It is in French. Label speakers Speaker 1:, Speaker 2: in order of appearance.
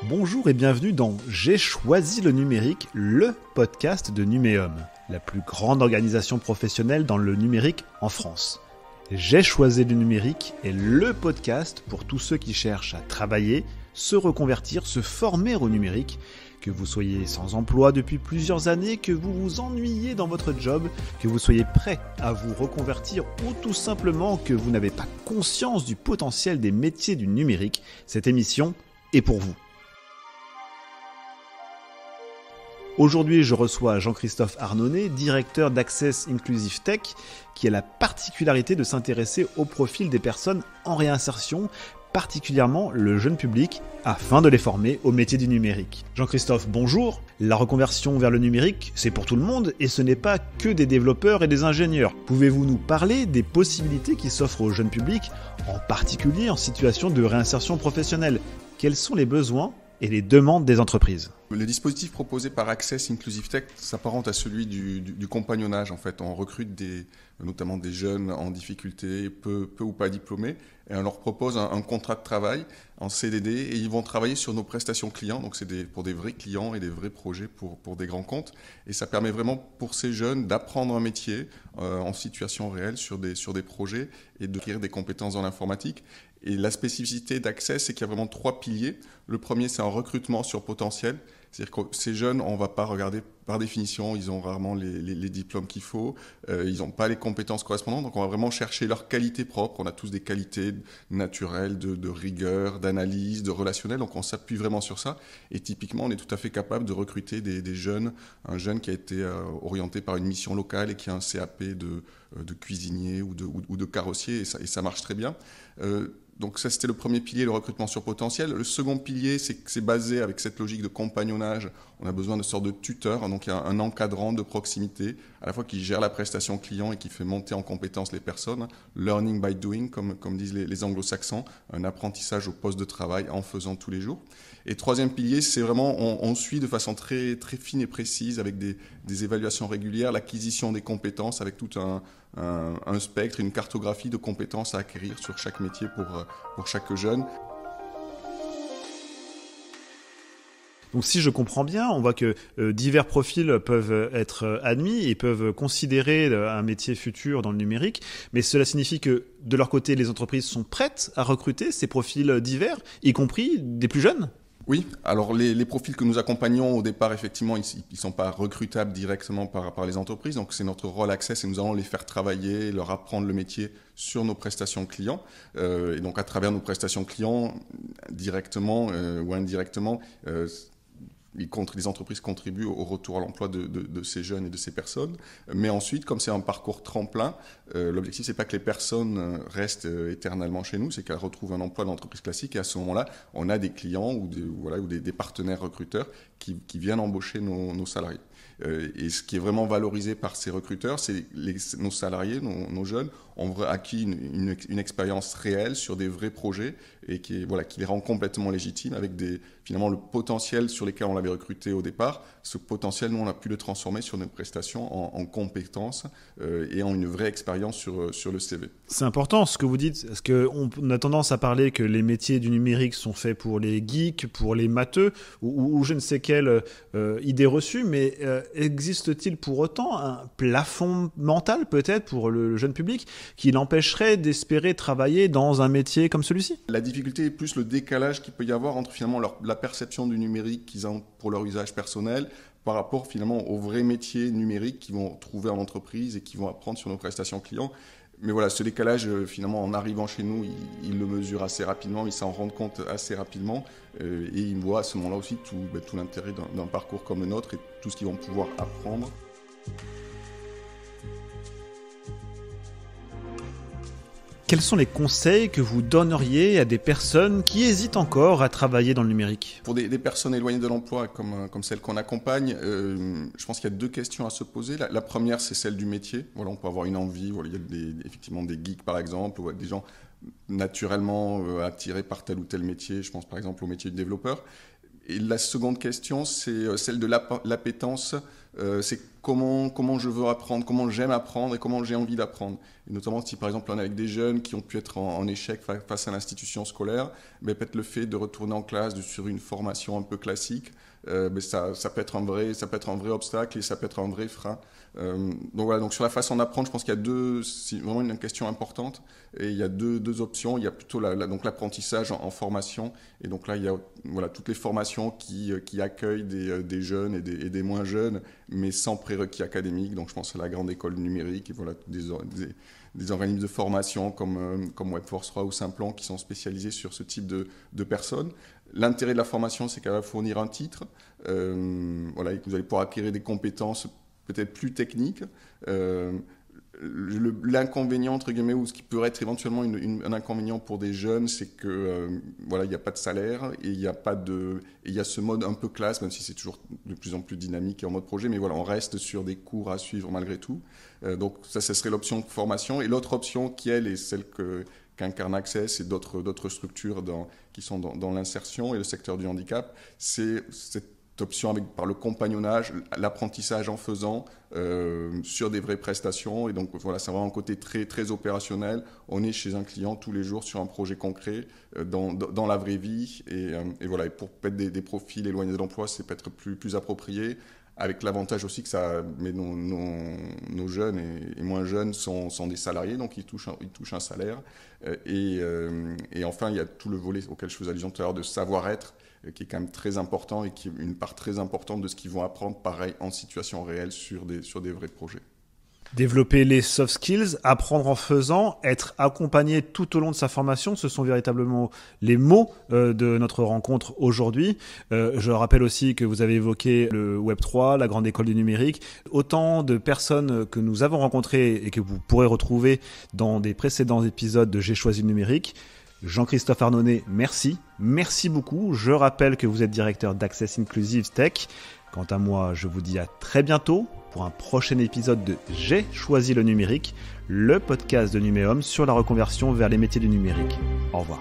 Speaker 1: Bonjour et bienvenue dans J'ai choisi le numérique, le podcast de Numéum, la plus grande organisation professionnelle dans le numérique en France. J'ai choisi le numérique est le podcast pour tous ceux qui cherchent à travailler, se reconvertir, se former au numérique, que vous soyez sans emploi depuis plusieurs années, que vous vous ennuyez dans votre job, que vous soyez prêt à vous reconvertir ou tout simplement que vous n'avez pas conscience du potentiel des métiers du numérique, cette émission est pour vous. Aujourd'hui, je reçois Jean-Christophe Arnonnet, directeur d'Access Inclusive Tech, qui a la particularité de s'intéresser au profil des personnes en réinsertion, particulièrement le jeune public, afin de les former au métier du numérique. Jean-Christophe, bonjour. La reconversion vers le numérique, c'est pour tout le monde et ce n'est pas que des développeurs et des ingénieurs. Pouvez-vous nous parler des possibilités qui s'offrent au jeune public, en particulier en situation de réinsertion professionnelle ? Quels sont les besoins et les demandes des entreprises ?
Speaker 2: Le dispositif proposé par Access Inclusive Tech s'apparente à celui du compagnonnage. En fait, on recrute notamment des jeunes en difficulté, peu ou pas diplômés, et on leur propose un contrat de travail en CDD et ils vont travailler sur nos prestations clients. Donc, c'est pour des vrais clients et des vrais projets pour des grands comptes. Et ça permet vraiment pour ces jeunes d'apprendre un métier en situation réelle sur des projets et d'acquérir des compétences dans l'informatique. Et la spécificité d'Access, c'est qu'il y a vraiment 3 piliers. Le premier, c'est un recrutement sur potentiel. C'est-à-dire que ces jeunes, on ne va pas regarder par définition, ils ont rarement les diplômes qu'il faut, ils n'ont pas les compétences correspondantes, donc on va vraiment chercher leurs qualités propres. On a tous des qualités naturelles, de rigueur, d'analyse, de relationnel, donc on s'appuie vraiment sur ça. Et typiquement, on est tout à fait capable de recruter des jeunes, un jeune qui a été orienté par une mission locale et qui a un CAP de cuisinier ou de carrossier, et ça marche très bien. Donc ça, c'était le premier pilier, le recrutement sur potentiel. Le second pilier, c'est basé avec cette logique de compagnonnage. On a besoin de sorte de tuteur, donc il y a un encadrant de proximité, à la fois qui gère la prestation client et qui fait monter en compétence les personnes. Learning by doing, comme disent les anglo-saxons, un apprentissage au poste de travail en faisant tous les jours. Et troisième pilier, c'est vraiment, on suit de façon très, très fine et précise, avec des évaluations régulières, l'acquisition des compétences, avec tout un spectre, une cartographie de compétences à acquérir sur chaque métier pour chaque jeune.
Speaker 1: Donc si je comprends bien, on voit que divers profils peuvent être admis et peuvent considérer un métier futur dans le numérique, mais cela signifie que de leur côté, les entreprises sont prêtes à recruter ces profils divers, y compris des plus jeunes ?
Speaker 2: Oui, alors les profils que nous accompagnons au départ, effectivement, ils ne sont pas recrutables directement par les entreprises. Donc c'est notre rôle Access et nous allons les faire travailler, leur apprendre le métier sur nos prestations clients. Et donc à travers nos prestations clients, directement ou indirectement, les entreprises contribuent au retour à l'emploi de ces jeunes et de ces personnes. Mais ensuite, comme c'est un parcours tremplin, l'objectif, c'est pas que les personnes restent éternellement chez nous, c'est qu'elles retrouvent un emploi dans l'entreprise classique. Et à ce moment-là, on a des clients ou des partenaires recruteurs qui viennent embaucher nos salariés. Et ce qui est vraiment valorisé par ces recruteurs, c'est nos salariés, nos jeunes, ont acquis une expérience réelle sur des vrais projets et qui les rend complètement légitimes avec finalement le potentiel sur lesquels on l'avait recruté au départ. Ce potentiel, nous, on a pu le transformer sur nos prestations en compétences et en une vraie expérience sur le CV.
Speaker 1: C'est important ce que vous dites, parce qu'on a tendance à parler que les métiers du numérique sont faits pour les geeks, pour les matheux, ou je ne sais quelle idée reçue, mais existe-t-il pour autant un plafond mental peut-être pour le jeune public qui l'empêcherait d'espérer travailler dans un métier comme celui-ci ?
Speaker 2: La difficulté est plus le décalage qu'il peut y avoir entre finalement la perception du numérique qu'ils ont pour leur usage personnel par rapport finalement aux vrais métiers numériques qu'ils vont trouver en entreprise et qu'ils vont apprendre sur nos prestations clients. Mais voilà, ce décalage, finalement, en arrivant chez nous, ils le mesurent assez rapidement, ils s'en rendent compte assez rapidement et ils voient à ce moment-là aussi tout l'intérêt d'un parcours comme le nôtre et tout ce qu'ils vont pouvoir apprendre.
Speaker 1: Quels sont les conseils que vous donneriez à des personnes qui hésitent encore à travailler dans le numérique ?
Speaker 2: Pour des personnes éloignées de l'emploi comme celles qu'on accompagne, je pense qu'il y a 2 questions à se poser. La première, c'est celle du métier. Voilà, on peut avoir une envie. Voilà, il y a effectivement des geeks, par exemple, ou des gens naturellement attirés par tel ou tel métier. Je pense par exemple au métier de développeur. Et la seconde question, c'est celle de l'appétence. C'est comment je veux apprendre, comment j'aime apprendre et comment j'ai envie d'apprendre. Et notamment si par exemple on est avec des jeunes qui ont pu être en échec face à l'institution scolaire, peut-être le fait de retourner en classe sur une formation un peu classique, ça peut être un vrai obstacle et ça peut être un vrai frein. Donc sur la façon d'apprendre, je pense qu'il y a c'est vraiment une question importante, et il y a deux options. Il y a plutôt donc l'apprentissage en formation, et donc là il y a toutes les formations qui accueillent des jeunes et des moins jeunes, mais sans prérequis académiques. Donc je pense à la grande école numérique, et des organismes de formation comme Webforce 3 ou Simplon qui sont spécialisés sur ce type de personnes. L'intérêt de la formation, c'est qu'elle va fournir un titre, et que vous allez pouvoir acquérir des compétences peut-être plus techniques. L'inconvénient, entre guillemets, ou ce qui peut être éventuellement un inconvénient pour des jeunes, c'est que il n'y a pas de salaire, et il y a ce mode un peu classe, même si c'est toujours de plus en plus dynamique et en mode projet, mais on reste sur des cours à suivre malgré tout. Donc ça serait l'option de formation. Et l'autre option qui, elle, est celle qu'incarne Access et d'autres structures qui sont dans l'insertion et le secteur du handicap, c'est cette option par le compagnonnage, l'apprentissage en faisant sur des vraies prestations. Et donc c'est vraiment un côté très, très opérationnel. On est chez un client tous les jours sur un projet concret dans la vraie vie. Et pour peut-être des profils éloignés de l'emploi, c'est peut-être plus approprié. Avec l'avantage aussi que nos jeunes et moins jeunes sont des salariés, donc ils touchent un salaire. Et enfin, il y a tout le volet auquel je faisais allusion tout à l'heure de savoir-être, qui est quand même très important et qui est une part très importante de ce qu'ils vont apprendre, pareil, en situation réelle sur des vrais projets.
Speaker 1: Développer les soft skills, apprendre en faisant, être accompagné tout au long de sa formation, ce sont véritablement les mots de notre rencontre aujourd'hui. Je rappelle aussi que vous avez évoqué le Web3, la grande école du numérique, autant de personnes que nous avons rencontrées et que vous pourrez retrouver dans des précédents épisodes de J'ai choisi le numérique. Jean-Christophe Arnonnet, merci beaucoup. Je rappelle que vous êtes directeur d'Access Inclusive Tech. Quant à moi, je vous dis à très bientôt pour un prochain épisode de J'ai choisi le numérique, le podcast de Numéum sur la reconversion vers les métiers du numérique. Au revoir.